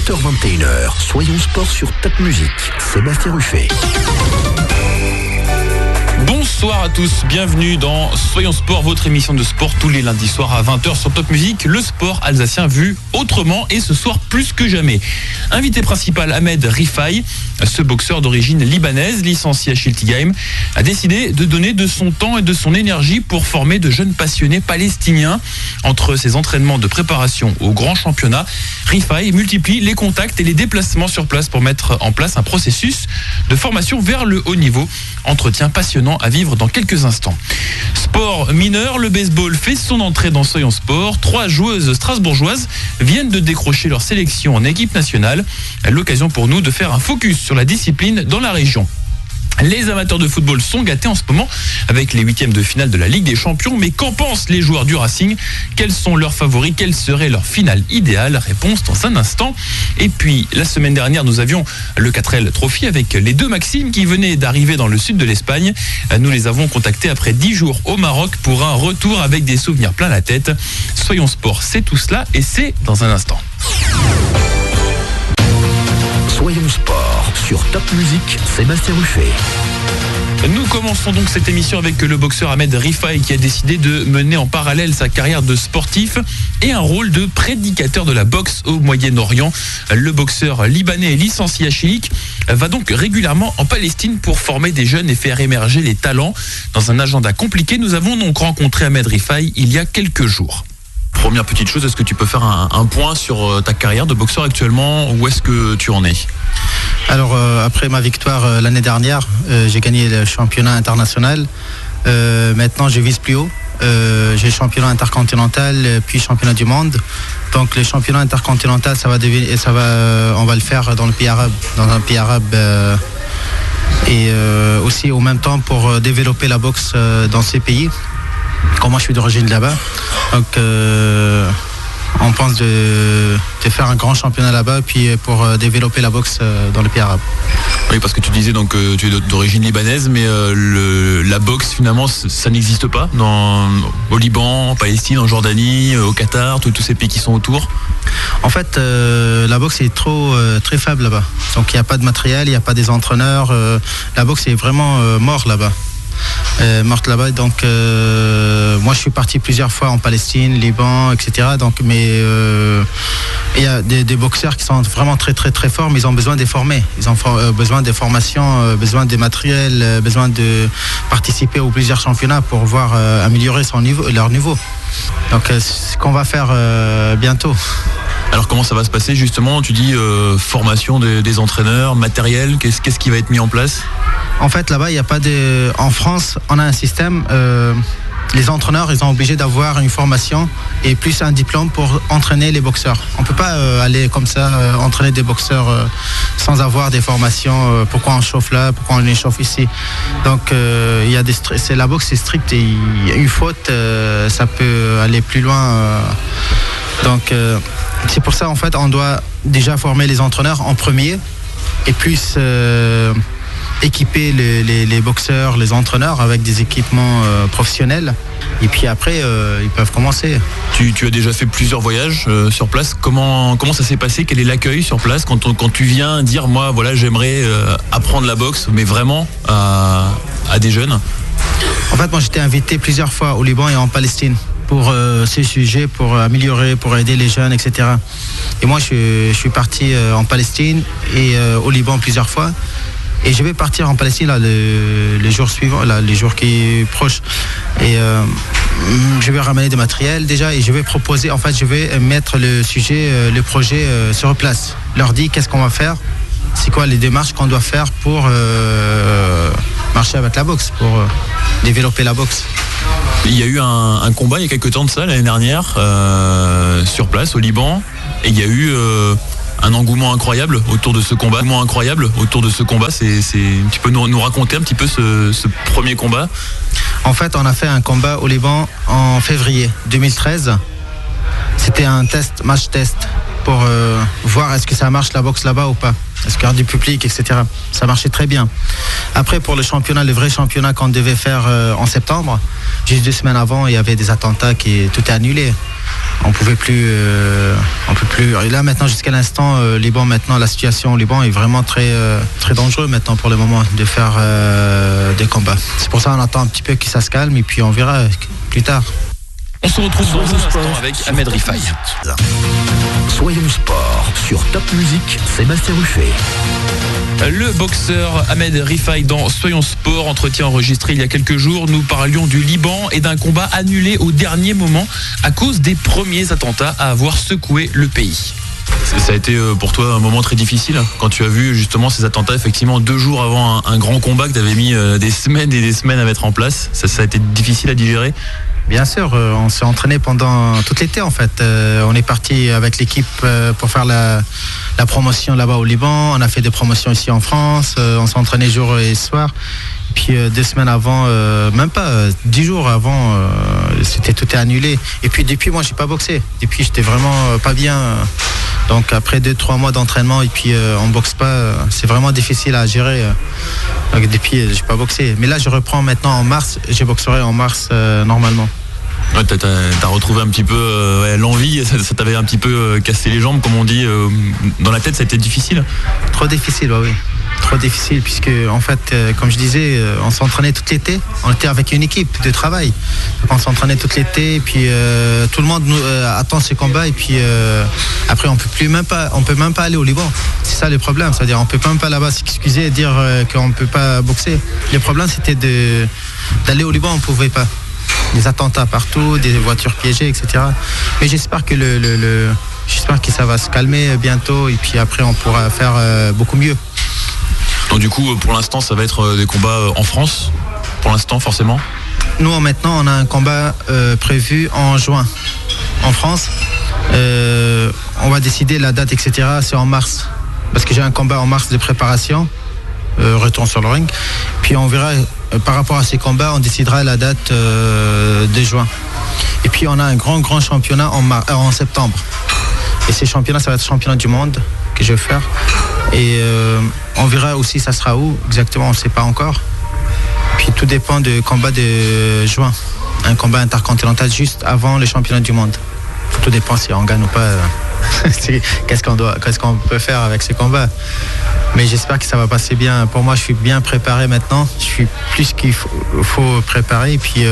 20h-21h, Soyons Sport sur Top Music. Sébastien Ruffet. Bonsoir à tous, bienvenue dans Soyons Sport, votre émission de sport tous les lundis soirs à 20h sur Top Music, le sport alsacien vu autrement et ce soir plus que jamais. Invité principal Ahmed Rifai, ce boxeur d'origine libanaise, licencié à Schiltigheim, a décidé de donner de son temps et de son énergie pour former de jeunes passionnés palestiniens. Entre ses entraînements de préparation au grand championnat, Rifai multiplie les contacts et les déplacements sur place pour mettre en place un processus de formation vers le haut niveau. Entretien passionnant à vivre dans quelques instants. Sport mineur, le baseball fait son entrée dans Soyons Sport. 3 joueuses strasbourgeoises viennent de décrocher leur sélection en équipe nationale. L'occasion pour nous de faire un focus sur la discipline dans la région. Les amateurs de football sont gâtés en ce moment avec les 8e de finale de la Ligue des Champions. Mais qu'en pensent les joueurs du Racing? Quels sont leurs favoris? Quelle serait leur finale idéale? Réponse dans un instant. Et puis, la semaine dernière, nous avions le 4L Trophy avec les 2 Maximes qui venaient d'arriver dans le sud de l'Espagne. Nous les avons contactés après 10 jours au Maroc pour un retour avec des souvenirs plein la tête. Soyons Sport, c'est tout cela et c'est dans un instant. Soyons Sport sur Top Music, Sébastien Ruffet. Nous commençons donc cette émission avec le boxeur Ahmed Rifai qui a décidé de mener en parallèle sa carrière de sportif et un rôle de prédicateur de la boxe au Moyen-Orient. Le boxeur libanais licencié à Chilik va donc régulièrement en Palestine pour former des jeunes et faire émerger les talents. Dans un agenda compliqué, nous avons donc rencontré Ahmed Rifai il y a quelques jours. Première petite chose, est-ce que tu peux faire un point sur ta carrière de boxeur actuellement? Où est-ce que tu en es? Alors après ma victoire l'année dernière, j'ai gagné le championnat international. Maintenant je vise plus haut. J'ai le championnat intercontinental puis championnat du monde. Donc le championnat intercontinental on va le faire dans le pays arabe, dans un pays arabe. Et aussi au même temps pour développer la boxe dans ces pays. Comme moi je suis d'origine là-bas, donc on pense de faire un grand championnat là-bas puis pour développer la boxe dans le pays arabe. Oui, parce que tu disais donc que tu es d'origine libanaise, mais la boxe finalement ça n'existe pas au Liban, en Palestine, en Jordanie, au Qatar, tous ces pays qui sont autour. En fait, la boxe est très faible là-bas. Donc il n'y a pas de matériel, il n'y a pas des entraîneurs. La boxe est vraiment morte là-bas. Morte là-bas, donc moi je suis parti plusieurs fois en Palestine, Liban, etc. Donc, mais il y a des boxeurs qui sont vraiment très très très forts, mais ils ont besoin d'être formés. Ils ont besoin des formations, besoin des matériels, besoin de participer aux plusieurs championnats pour voir améliorer leur niveau. Donc c'est ce qu'on va faire bientôt. Alors comment ça va se passer justement? Tu dis formation des entraîneurs, matériel, qu'est-ce qui va être mis en place? En fait là-bas il n'y a pas de... En France on a un système, les entraîneurs ils sont obligés d'avoir une formation et plus un diplôme pour entraîner les boxeurs. On ne peut pas aller comme ça entraîner des boxeurs sans avoir des formations. Pourquoi on chauffe là, pourquoi on échauffe ici? Donc il y a la boxe c'est strict et une faute ça peut aller plus loin. Donc c'est pour ça en fait on doit déjà former les entraîneurs en premier et plus équiper les boxeurs, les entraîneurs avec des équipements professionnels et puis après ils peuvent commencer. Tu as déjà fait plusieurs voyages sur place. Comment ça s'est passé? Quel est l'accueil sur place quand tu viens dire moi voilà j'aimerais apprendre la boxe mais vraiment à des jeunes? En fait moi j'étais invité plusieurs fois au Liban et en Palestine pour ces sujets, pour améliorer, pour aider les jeunes, etc. Et moi je suis parti en Palestine et au Liban plusieurs fois. Et je vais partir en Palestine là, les jours suivants, là, les jours qui sont proches. Et je vais ramener des matériels déjà et je vais proposer, en fait je vais mettre le sujet, le projet sur place. Leur dire qu'est-ce qu'on va faire, c'est quoi les démarches qu'on doit faire pour marcher avec la boxe, pour développer la boxe. Il y a eu un combat il y a quelques temps de ça, l'année dernière, sur place au Liban, et il y a eu un engouement incroyable autour de ce combat. Tu peux nous raconter un petit peu ce premier combat? En fait, on a fait un combat au Liban en février 2013. C'était un match test pour voir est-ce que ça marche la boxe là-bas ou pas. Est-ce qu'il y a du public, etc. Ça marchait très bien. Après, pour le championnat, le vrai championnat qu'on devait faire en septembre, juste 2 semaines avant, il y avait des attentats tout est annulé. On pouvait plus, on peut plus. Et là maintenant, jusqu'à l'instant, Liban maintenant, la situation au Liban est vraiment très très dangereux maintenant pour le moment de faire des combats. C'est pour ça qu'on attend un petit peu que ça se calme et puis on verra plus tard. On se retrouve dans un instant avec Ahmed Rifai. Soyons sport sur Top Music, Sébastien Ruffet. Le boxeur Ahmed Rifai dans Soyons Sport, entretien enregistré il y a quelques jours. Nous parlions du Liban et d'un combat annulé au dernier moment à cause des premiers attentats à avoir secoué le pays. Ça a été pour toi un moment très difficile quand tu as vu justement ces attentats, effectivement 2 jours avant un grand combat que tu avais mis des semaines et des semaines à mettre en place. Ça a été difficile à digérer? Bien sûr, on s'est entraîné pendant tout l'été en fait. On est parti avec l'équipe pour faire la promotion là-bas au Liban. On a fait des promotions ici en France. On s'est entraîné jour et soir. Puis 2 semaines avant, même pas 10 jours avant, tout est annulé. Et puis depuis, moi, j'ai pas boxé. Depuis, j'étais vraiment pas bien. Donc après 2-3 mois d'entraînement et puis on boxe pas, c'est vraiment difficile à gérer. Donc depuis, j'ai pas boxé. Mais là, je reprends maintenant en mars. Je boxerai en mars normalement. Ouais, t'as retrouvé un petit peu l'envie, ça t'avait un petit peu cassé les jambes, comme on dit. Dans la tête, ça a été difficile? Trop difficile, oui. Trop difficile, puisque en fait, comme je disais, on s'entraînait tout l'été. On était avec une équipe de travail. Donc on s'entraînait tout l'été, et puis tout le monde attend ce combat, et puis après on peut même pas aller au Liban. C'est ça le problème, c'est-à-dire on peut même pas là-bas s'excuser et dire qu'on peut pas boxer. Le problème c'était d'aller au Liban, on pouvait pas. Des attentats partout, des voitures piégées, etc. Mais j'espère que j'espère que ça va se calmer bientôt, et puis après on pourra faire beaucoup mieux. Donc du coup, pour l'instant, ça va être des combats en France, pour l'instant, forcément? Nous, maintenant, on a un combat prévu en juin, en France. On va décider la date, etc. C'est en mars, parce que j'ai un combat en mars de préparation, retour sur le ring. Puis on verra, par rapport à ces combats, on décidera la date de juin. Et puis on a un grand championnat en septembre. Et ces championnats, ça va être le championnat du monde que je vais faire. Et on verra aussi ça sera où exactement, on ne sait pas encore. Puis tout dépend du combat de juin, un combat intercontinental juste avant le championnat du monde. Tout dépend si on gagne ou pas. Qu'est-ce qu'on peut faire avec ces combats. Mais j'espère que ça va passer bien. Pour moi, je suis bien préparé maintenant. Je suis plus qu'il faut préparer. Et puis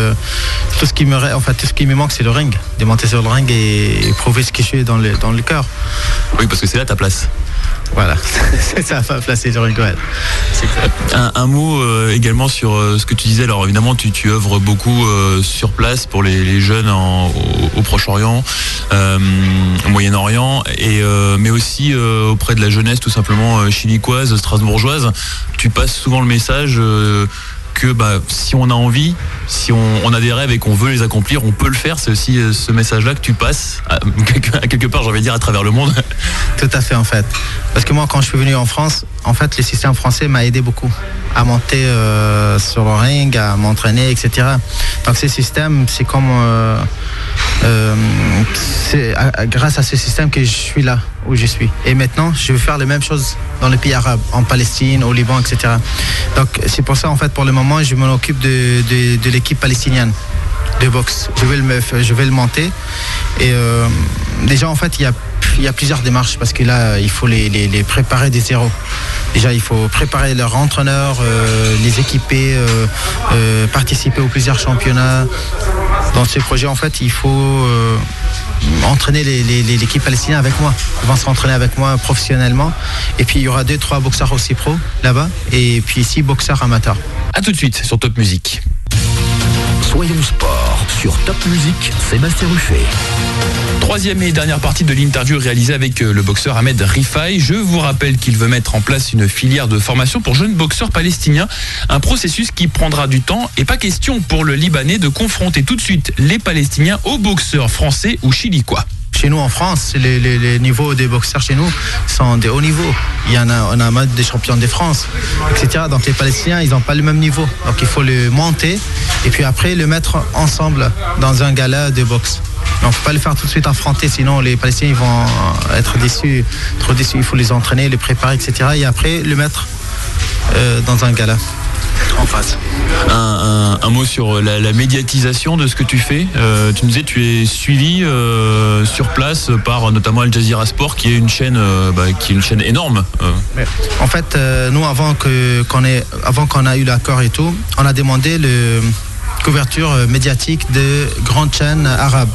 tout ce qui me manque, c'est le ring, de monter sur le ring et prouver ce que je suis dans le cœur. Oui, parce que c'est là ta place. Voilà, ça va placer sur une goelle. Un mot également sur ce que tu disais. Alors évidemment, tu œuvres beaucoup sur place pour les jeunes au Proche-Orient, au Moyen-Orient, mais aussi auprès de la jeunesse tout simplement chilicoise, strasbourgeoise. Tu passes souvent le message que si on a envie, si on a des rêves et qu'on veut les accomplir, on peut le faire. C'est aussi ce message-là que tu passes à quelque part, j'ai envie de dire, à travers le monde. Tout à fait, en fait. Parce que moi, quand je suis venu en France, en fait, le système français m'a aidé beaucoup à monter sur le ring, à m'entraîner, etc. Donc, ce système, c'est comme... c'est grâce à ce système que je suis là où je suis. Et maintenant, je veux faire les mêmes choses dans les pays arabes, en Palestine, au Liban, etc. Donc, c'est pour ça, en fait, pour le moment, je m'en occupe de l'équipe palestinienne de boxe. Je vais le monter. Et déjà, en fait, il y a plusieurs démarches parce que là, il faut les préparer des zéros. Déjà, il faut préparer leurs entraîneurs, les équiper, participer aux plusieurs championnats. Dans ce projet, en fait, il faut entraîner l'équipe palestinienne avec moi. Ils vont s'entraîner avec moi professionnellement. Et puis, il y aura 2-3 boxeurs aussi pro là-bas. Et puis, 6 boxeurs amateurs. A tout de suite sur Top Music. Soyons sport sur Top Music, Sébastien Ruffet. Troisième et dernière partie de l'interview réalisée avec le boxeur Ahmed Rifai. Je vous rappelle qu'il veut mettre en place une filière de formation pour jeunes boxeurs palestiniens. Un processus qui prendra du temps et pas question pour le Libanais de confronter tout de suite les Palestiniens aux boxeurs français ou chilicois. Chez nous en France, les niveaux des boxeurs chez nous sont des hauts niveaux. On a des champions de France, etc. Donc les Palestiniens, ils n'ont pas le même niveau. Donc il faut le monter et puis après le mettre ensemble dans un gala de boxe. On ne peut pas le faire tout de suite affronter, sinon les Palestiniens ils vont être déçus, trop déçus. Il faut les entraîner, les préparer, etc. Et après le mettre dans un gala. en face. Un mot sur la médiatisation de ce que tu fais. Tu me disais tu es suivi sur place par notamment Al Jazeera Sport, qui est une chaîne énorme. En fait, nous avant qu'on a eu l'accord et tout, on a demandé la couverture médiatique de grandes chaînes arabes.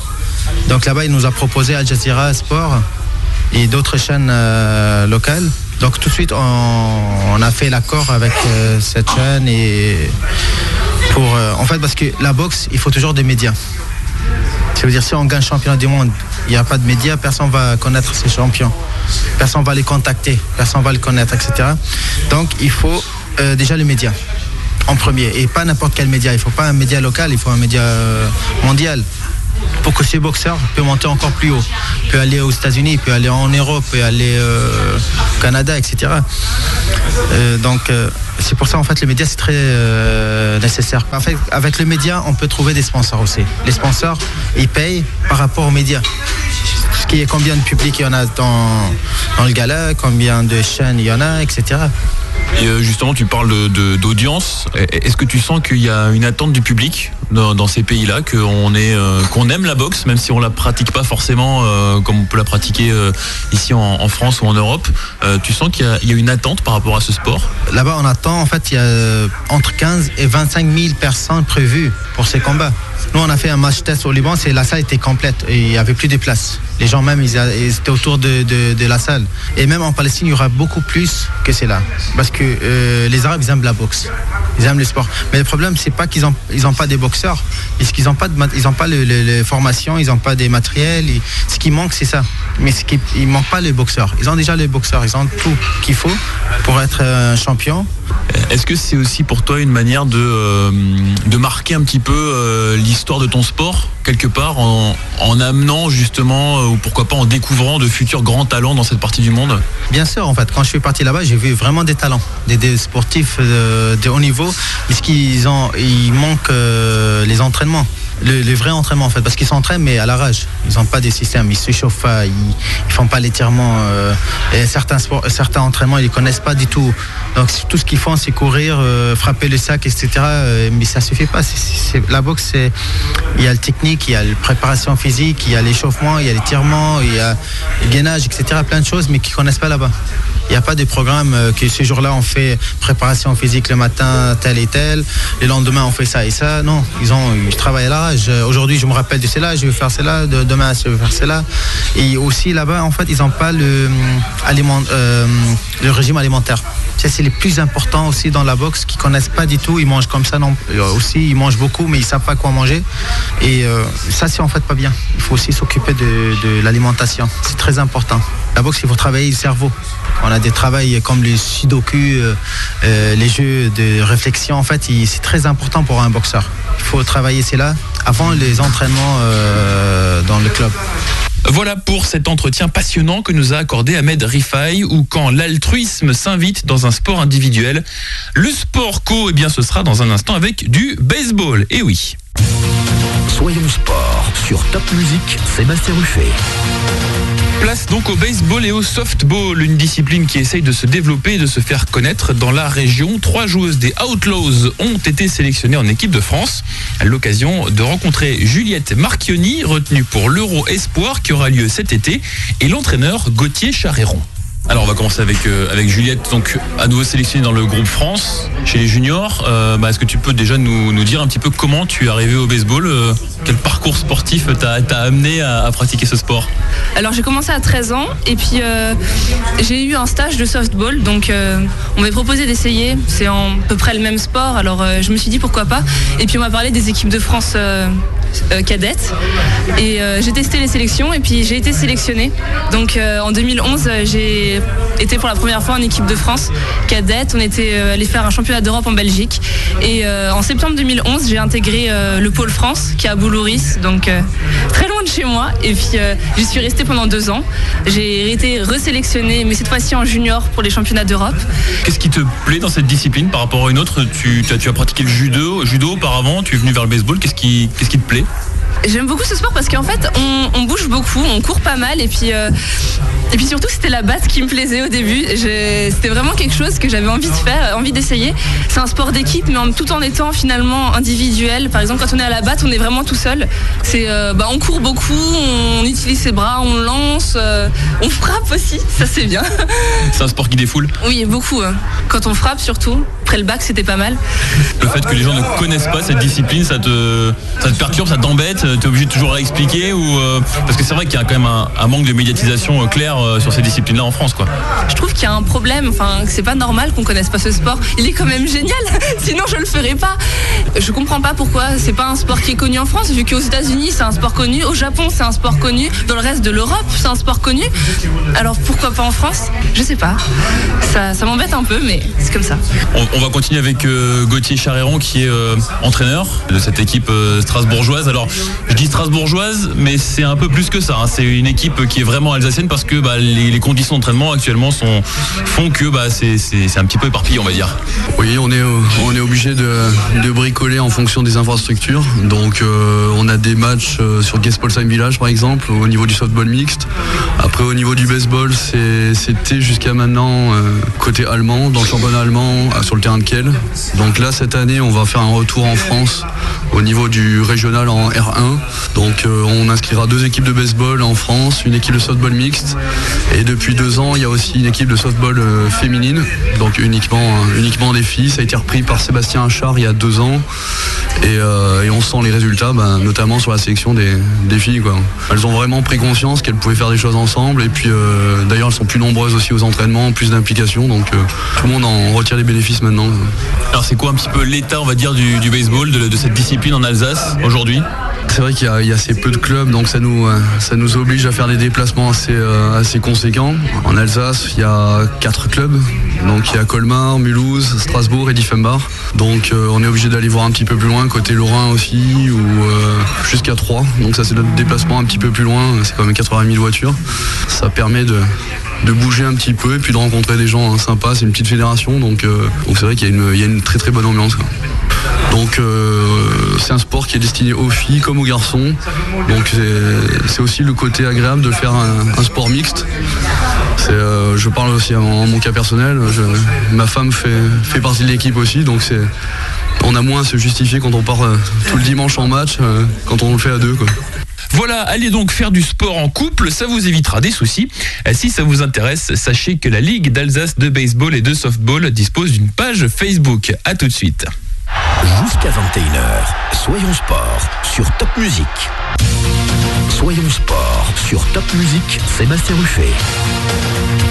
Donc là-bas, il nous a proposé Al Jazeera Sport et d'autres chaînes locales. Donc tout de suite, on a fait l'accord avec cette chaîne et en fait, parce que la boxe, il faut toujours des médias. Ça veut dire si on gagne championnat du monde, il n'y a pas de médias, personne ne va connaître ces champions. Personne ne va les contacter, personne ne va les connaître, etc. Donc il faut déjà les médias en premier. Et pas n'importe quel média. Il ne faut pas un média local, il faut un média mondial. Pour que ces boxeurs puissent monter encore plus haut. Il peut aller aux États-Unis, il peut aller en Europe, il peut aller au Canada, etc. Donc c'est pour ça en fait le média c'est très nécessaire. En fait, avec le média, on peut trouver des sponsors aussi. Les sponsors, ils payent par rapport aux médias. Ce qui est combien de public il y en a dans le gala, combien de chaînes il y en a, etc. Et justement, tu parles d'audience. Est-ce que tu sens qu'il y a une attente du public dans ces pays-là, qu'on aime la boxe, même si on la pratique pas forcément comme on peut la pratiquer ici en France ou en Europe? Tu sens qu'il y a une attente par rapport à ce sport? Là-bas, on attend, en fait, il y a entre 15 et 25 000 personnes prévues pour ces combats. Nous, on a fait un match test au Liban, la salle était complète et il n'y avait plus de place. Les gens même, ils étaient autour de la salle. Et même en Palestine, il y aura beaucoup plus que cela. Parce que les Arabes, ils aiment la boxe. Ils aiment le sport. Mais le problème, c'est pas qu'ils ont pas des boxeurs. Parce qu'ils n'ont pas les formations, ils n'ont pas des matériels. Ce qui manque, c'est ça. Mais il ne manque pas les boxeurs. Ils ont déjà les boxeurs. Ils ont tout qu'il faut pour être un champion. Est-ce que c'est aussi pour toi une manière de marquer un petit peu l'histoire de ton sport, quelque part, en amenant justement, ou pourquoi pas en découvrant de futurs grands talents dans cette partie du monde? Bien sûr, en fait, quand je suis parti là-bas, j'ai vu vraiment des talents, des sportifs de haut niveau, mais il manque les entraînements. Les vrais entraînements en fait, parce qu'ils s'entraînent mais à la rage. Ils n'ont pas des systèmes, ils se chauffent pas, ils font pas l'étirement. Et certains entraînements ils les connaissent pas du tout. Donc tout ce qu'ils font c'est courir, frapper le sac, etc. Mais ça suffit pas. La boxe, il y a le technique, il y a la préparation physique, il y a l'échauffement, il y a l'étirement, il y a le gainage, etc. Plein de choses mais qu'ils connaissent pas là-bas. Il n'y a pas de programme que ce jour-là on fait préparation physique le matin tel et tel, le lendemain on fait ça et ça. Non, ils travaillent à la rage. Aujourd'hui je me rappelle de cela, je vais faire cela, demain je vais faire cela. Et aussi là-bas en fait ils n'ont pas le régime alimentaire. Ça, c'est les plus importants aussi dans la boxe, qui ne connaissent pas du tout, ils mangent comme ça, non. Aussi ils mangent beaucoup mais ils ne savent pas quoi manger. Et ça c'est en fait pas bien. Il faut aussi s'occuper de l'alimentation, c'est très important. La boxe, il faut travailler le cerveau. On a des travails comme les sudoku, les jeux de réflexion. En fait, c'est très important pour un boxeur. Il faut travailler cela avant les entraînements dans le club. Voilà pour cet entretien passionnant que nous a accordé Ahmed Rifai, où quand l'altruisme s'invite dans un sport individuel, le sport co, ce sera dans un instant avec du baseball. Et oui. Soyons sport sur Top Music, Sébastien Ruffet. Place donc au baseball et au softball, une discipline qui essaye de se développer et de se faire connaître dans la région. 3 joueuses des Outlaws ont été sélectionnées en équipe de France. À l'occasion de rencontrer Juliette Marchioni, retenue pour l'Euro Espoir qui aura lieu cet été, et l'entraîneur Gauthier Charéron. Alors on va commencer avec Juliette, donc à nouveau sélectionnée dans le groupe France, chez les juniors. Est-ce que tu peux déjà nous dire un petit peu comment tu es arrivé au baseball, quel parcours sportif t'a amené à pratiquer ce sport? Alors j'ai commencé à 13 ans et puis j'ai eu un stage de softball, donc on m'a proposé d'essayer, c'est à peu près le même sport, alors je me suis dit pourquoi pas, et puis on m'a parlé des équipes de France cadettes, et j'ai testé les sélections et puis j'ai été sélectionnée. Donc en 2011 j'ai été pour la première fois en équipe de France cadette, on était allé faire un championnat d'Europe en Belgique, et en septembre 2011 j'ai intégré le pôle France qui est à Boulouris, donc très loin de chez moi, et puis j'y suis restée pendant 2 ans. J'ai été resélectionnée, mais cette fois-ci en junior pour les championnats d'Europe. Qu'est-ce qui te plaît dans cette discipline par rapport à une autre? Tu as pratiqué le judo auparavant, tu es venu vers le baseball, qu'est-ce qui te plaît? J'aime beaucoup ce sport parce qu'en fait, on bouge beaucoup, on court pas mal et puis surtout c'était la batte qui me plaisait au début. C'était vraiment quelque chose que j'avais envie de faire, envie d'essayer. C'est un sport d'équipe mais tout en étant finalement individuel. Par exemple, quand on est à la batte, on est vraiment tout seul. On court beaucoup, on utilise ses bras, on lance, on frappe aussi, ça c'est bien. C'est un sport qui défoule? Oui, beaucoup. Quand on frappe surtout. Après le bac, c'était pas mal. Le fait que les gens ne connaissent pas cette discipline, ça te perturbe, ça t'embête? T'es obligé de toujours expliquer parce que c'est vrai qu'il y a quand même un manque de médiatisation clair sur ces disciplines-là en France, quoi. Je trouve qu'il y a un problème, que c'est pas normal qu'on connaisse pas ce sport. Il est quand même génial, sinon je le ferais pas. Je comprends pas pourquoi c'est pas un sport qui est connu en France, vu qu'aux États-Unis c'est un sport connu, au Japon c'est un sport connu, dans le reste de l'Europe c'est un sport connu. Alors pourquoi pas en France? Je sais pas. Ça m'embête un peu, mais c'est comme ça. On va continuer avec Gauthier Charéron qui est entraîneur de cette équipe strasbourgeoise. Alors je dis strasbourgeoise mais c'est un peu plus que ça, hein. C'est une équipe qui est vraiment alsacienne parce que les conditions d'entraînement actuellement font que c'est un petit peu éparpillé, on va dire. Oui, on est obligé de bricoler en fonction des infrastructures. Donc on a des matchs sur Gespolsheim Village par exemple au niveau du softball mixte. Après au niveau du baseball c'était jusqu'à maintenant côté allemand, dans le championnat allemand sur le terrain de Kiel. Donc là cette année on va faire un retour en France au niveau du régional en R1. Donc on inscrira 2 équipes de baseball en France, une équipe de softball mixte et depuis 2 ans il y a aussi une équipe de softball féminine, donc uniquement des filles. Ça a été repris par Sébastien Achard il y a 2 ans et on sent les résultats notamment sur la sélection des filles, quoi. Elles ont vraiment pris conscience qu'elles pouvaient faire des choses ensemble et puis d'ailleurs elles sont plus nombreuses aussi aux entraînements, plus d'implication, donc tout le monde en retire les bénéfices maintenant. Alors c'est quoi un petit peu l'état, on va dire, du baseball, de cette discipline en Alsace aujourd'hui? C'est vrai qu'il y a assez peu de clubs, donc ça nous oblige à faire des déplacements assez conséquents. En Alsace, il y a 4 clubs, donc il y a Colmar, Mulhouse, Strasbourg et Dieffenbach. Donc on est obligé d'aller voir un petit peu plus loin, côté Lorrain aussi, ou jusqu'à 3. Donc ça c'est notre déplacement un petit peu plus loin, c'est quand même 4h30 de voiture. Ça permet de bouger un petit peu et puis de rencontrer des gens sympas. C'est une petite fédération, donc c'est vrai qu'il y a une très très bonne ambiance, quoi. Donc c'est un sport qui est destiné aux filles comme aux garçons. Donc c'est aussi le côté agréable de faire un sport mixte. Je parle aussi en mon cas personnel. Ma femme fait partie de l'équipe aussi, donc on a moins à se justifier quand on part tout le dimanche en match, quand on le fait à 2, quoi. Voilà, allez donc faire du sport en couple, ça vous évitera des soucis. Si ça vous intéresse, sachez que la Ligue d'Alsace de baseball et de softball dispose d'une page Facebook. À tout de suite. Jusqu'à 21h, Soyons Sport sur Top Music. Soyons Sport sur Top Music, Sébastien Ruffet.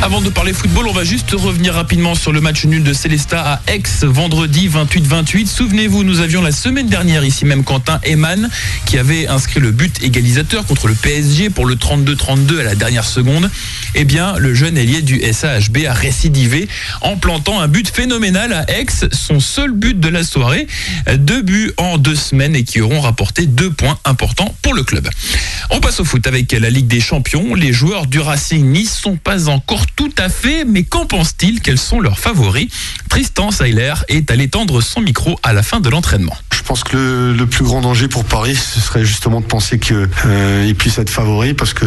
Avant de parler football, on va juste revenir rapidement sur le match nul de Célestat à Aix, vendredi 28-28. Souvenez-vous, nous avions la semaine dernière ici même Quentin Eman qui avait inscrit le but égalisateur contre le PSG pour le 32-32 à la dernière seconde. Eh bien, le jeune ailier du SAHB a récidivé en plantant un but phénoménal à Aix, son seul but de la soirée. 2 buts en 2 semaines et qui auront rapporté 2 points importants pour le club. On passe au foot avec la Ligue des Champions. Les joueurs du Racing n'y sont pas encore tout à fait, mais qu'en pense-t-il? Quels sont leurs favoris? Tristan Seiler est allé tendre son micro à la fin de l'entraînement. Je pense que le plus grand danger pour Paris, ce serait justement de penser qu'il puisse être favori, parce que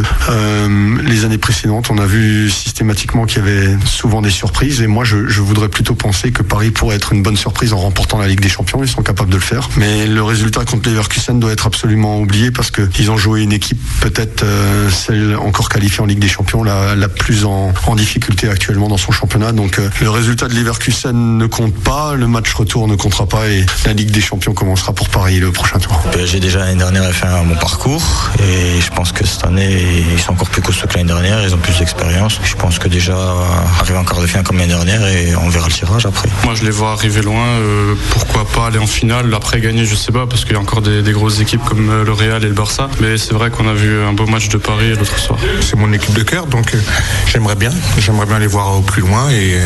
les années précédentes, on a vu systématiquement qu'il y avait souvent des surprises, et moi je voudrais plutôt penser que Paris pourrait être une bonne surprise en remportant la Ligue des Champions. Ils sont capables de le faire, mais le résultat contre Leverkusen doit être absolument oublié, parce qu'ils ont joué une équipe peut-être celle encore qualifiée en Ligue des Champions, la plus en difficulté actuellement dans son championnat. Donc le résultat de Leverkusen ne compte pas, le match retour ne comptera pas, et la Ligue des Champions commencera pour Paris le prochain tour. J'ai déjà l'année dernière fait un bon parcours, et je pense que cette année ils sont encore plus costauds que l'année dernière, ils ont plus d'expérience. Je pense que déjà arriver en quart de finale comme l'année dernière, et on verra le tirage après. Moi je les vois arriver loin, pourquoi pas aller en finale, après gagner je sais pas, parce qu'il y a encore des grosses équipes comme le Real et le Barça, mais c'est vrai qu'on a vu un beau match de Paris l'autre soir. C'est mon équipe de cœur, donc j'aimerais bien les voir au plus loin, et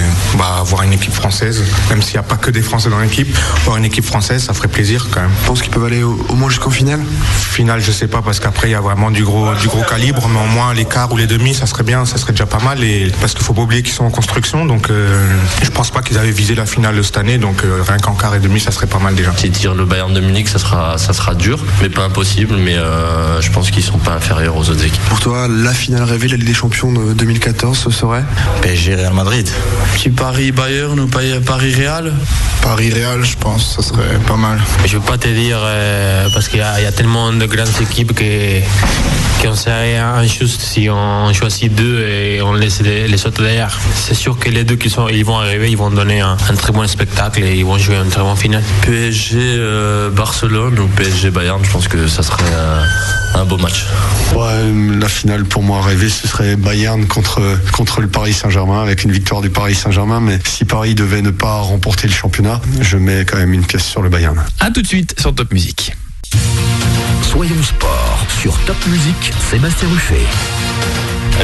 avoir une équipe française, même s'il n'y a pas que des Français dans l'équipe, voir une équipe française, ça ferait plaisir. plaisir quand même. Je pense qu'ils peuvent aller au moins jusqu'en finale. Finale, je sais pas, parce qu'après il y a vraiment du gros calibre, mais au moins les quarts ou les demi, ça serait bien, ça serait déjà pas mal. Et parce qu'il faut pas oublier qu'ils sont en construction, donc je pense pas qu'ils avaient visé la finale cette année, donc rien qu'en quart et demi, ça serait pas mal déjà. Si tire le Bayern de Munich, ça sera dur, mais pas impossible. Mais je pense qu'ils sont pas inférieurs aux autres équipes. Pour toi, la finale rêvée de la Ligue des Champions de 2014, ce serait PSG Real Madrid. Petit Paris-Bayern ou Paris-Real. Paris-Real, je pense, ça serait pas mal. Je ne peux pas te dire, parce qu'il y a tellement de grandes équipes qu'on serait injuste si on choisit deux et on laisse les autres derrière. C'est sûr que les deux ils vont arriver, ils vont donner un très bon spectacle et ils vont jouer un très bon final. PSG Barcelone ou PSG Bayern, je pense que ça serait un beau match. Ouais, la finale pour moi rêvée, ce serait Bayern contre le Paris Saint-Germain, avec une victoire du Paris Saint-Germain. Mais si Paris devait ne pas remporter le championnat, je mets quand même une pièce sur le Bayern. A tout de suite sur Top Music. Soyons sport sur Top Music, Sébastien Ruffet.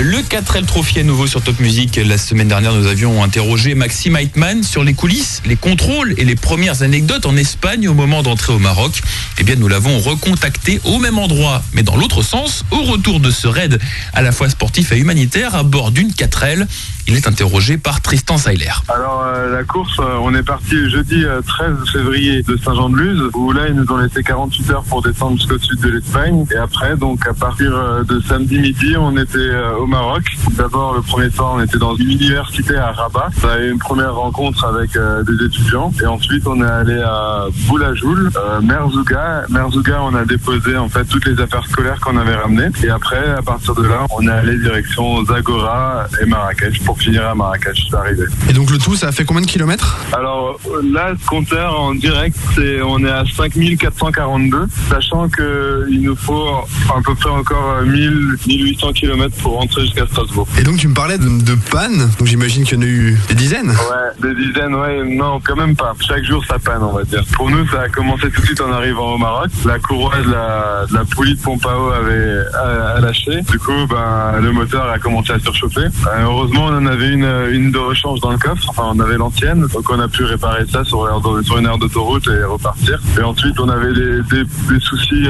Le 4L Trophy à nouveau sur Top Music. La semaine dernière, nous avions interrogé Maxime Heitmann sur les coulisses, les contrôles et les premières anecdotes en Espagne au moment d'entrer au Maroc. Eh bien, nous l'avons recontacté au même endroit, mais dans l'autre sens, au retour de ce raid à la fois sportif et humanitaire à bord d'une 4L. Il est interrogé par Tristan Seiler. Alors, la course, on est parti jeudi 13 février de Saint-Jean-de-Luz, où là, ils nous ont laissé 48 heures pour descendre jusqu'au sud de l'Espagne. Et après, donc, à partir de samedi midi, on était au Maroc. D'abord, le premier soir, on était dans une université à Rabat. On a eu une première rencontre avec des étudiants. Et ensuite, on est allé à Boulajoul, Merzouga. Merzouga, on a déposé en fait toutes les affaires scolaires qu'on avait ramenées. Et après, à partir de là, on est allé direction Zagora et Marrakech pour finir à Marrakech, c'est arrivé. Et donc le tout, ça a fait combien de kilomètres? Alors là, ce compteur en direct, on est à 5442, sachant qu'il nous faut à peu près encore 1800 km pour rentrer jusqu'à Strasbourg. Et donc tu me parlais de panne, donc j'imagine qu'il y en a eu des dizaines? Ouais, des dizaines, ouais, non, quand même pas. Chaque jour ça panne, on va dire. Pour nous, ça a commencé tout de suite en arrivant au Maroc. La courroie de la poulie de pompe à eau avait lâché. Du coup, le moteur a commencé à surchauffer. Heureusement, on en avait une de rechange dans le coffre. Enfin, on avait l'ancienne, donc on a pu réparer ça sur une aire d'autoroute et repartir. Et ensuite, on avait des soucis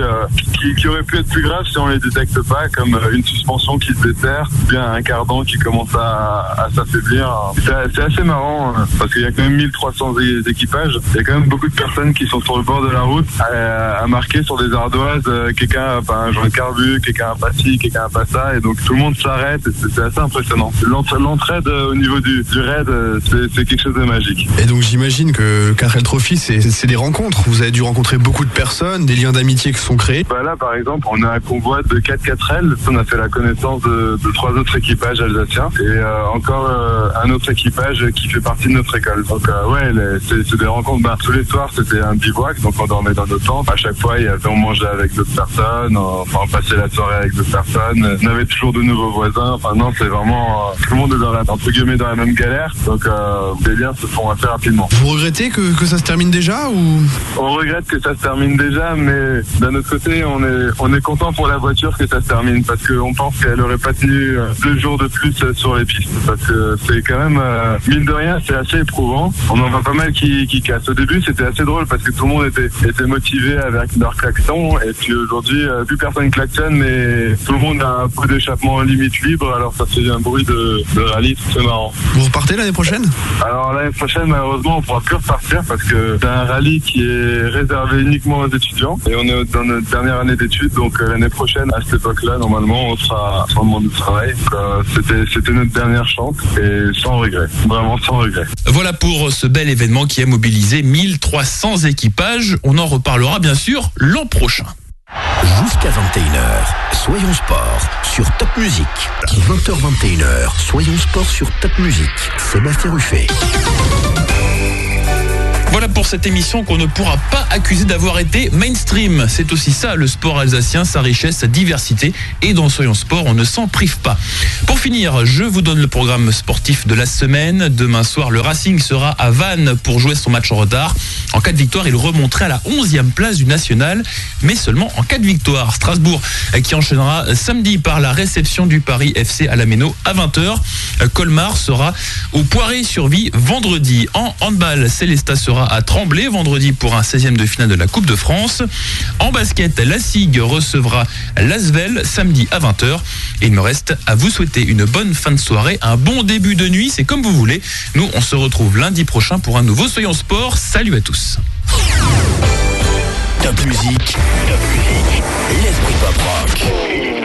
qui auraient pu être plus graves si on les détecte pas, comme une suspension qui se déterre, bien un cardan qui commence à s'affaiblir. C'est assez marrant parce qu'il y a quand même 1300 équipages. Il y a quand même beaucoup de personnes qui sont sur le bord de la route à marquer sur des ardoises. Quelqu'un a pas un joint de carbu, quelqu'un a pas ci, quelqu'un a pas ça, et donc tout le monde s'arrête. C'est assez impressionnant. L'entraide au niveau du raid, c'est quelque chose de magique. Et donc j'imagine que 4L Trophy, c'est des rencontres. Vous avez dû rencontrer beaucoup de personnes, des liens d'amitié qui sont créés. Là, par exemple, on a un convoi de 4 4L. On a fait la connaissance de 3 autres équipages alsaciens et encore un autre équipage qui fait partie de notre école. Donc c'est des rencontres. Tous les soirs, c'était un bivouac, donc on dormait dans nos tentes. À chaque fois, on mangeait avec d'autres personnes, on passait la soirée avec d'autres personnes. On avait toujours de nouveaux voisins. Enfin non, c'est vraiment tout le monde est entre guillemets dans la même galère. Donc les liens se font assez rapidement. Vous regrettez que ça se termine déjà ou? On regrette que ça se termine déjà, mais d'un autre côté, on est content pour la voiture que ça se termine parce qu'on pense qu'elle aurait pas tenu 2 jours de plus sur les pistes. Parce que c'est quand même, mine de rien, c'est assez éprouvant. On en voit pas mal qui cassent. Au début, c'était assez drôle parce que tout le monde était motivé avec leur klaxon. Et puis aujourd'hui, plus personne klaxonne, mais tout le monde a un peu d'échappement limite libre. Alors ça fait un bruit de rallye, c'est marrant. Vous repartez l'année prochaine? Alors l'année prochaine, malheureusement, on pourra plus repartir parce que c'est un rallye qui est réservé uniquement aux étudiants. Et on est dans notre dernière année d'études. Donc l'année prochaine, à cette époque-là, normalement, on sera sur le monde du travail. C'était notre dernière chance et sans regret. Vraiment sans regret. Voilà pour ce bel événement qui a mobilisé 1300 équipages. On en reparlera bien sûr l'an prochain. Jusqu'à 21h, Soyons Sport sur Top Music. 20h-21h, Soyons Sport sur Top Music. Sébastien Ruffet. Voilà pour cette émission qu'on ne pourra pas accuser d'avoir été mainstream. C'est aussi ça, le sport alsacien, sa richesse, sa diversité. Et dans Soyons Sport, on ne s'en prive pas. Pour finir, je vous donne le programme sportif de la semaine. Demain soir, le Racing sera à Vannes pour jouer son match en retard. En cas de victoire, il remonterait à la 11e place du national, mais seulement en cas de victoire. Strasbourg qui enchaînera samedi par la réception du Paris FC à la Méno à 20h. Colmar sera au Poiré-sur-Vie vendredi. En handball, Célestat sera sera à Tremblay vendredi pour un 16e de finale de la Coupe de France. En basket, la SIG recevra l'Asvel samedi à 20h. Et il me reste à vous souhaiter une bonne fin de soirée, un bon début de nuit, c'est comme vous voulez. Nous, on se retrouve lundi prochain pour un nouveau Soyons Sport. Salut à tous. Top musique, l'esprit pop rock.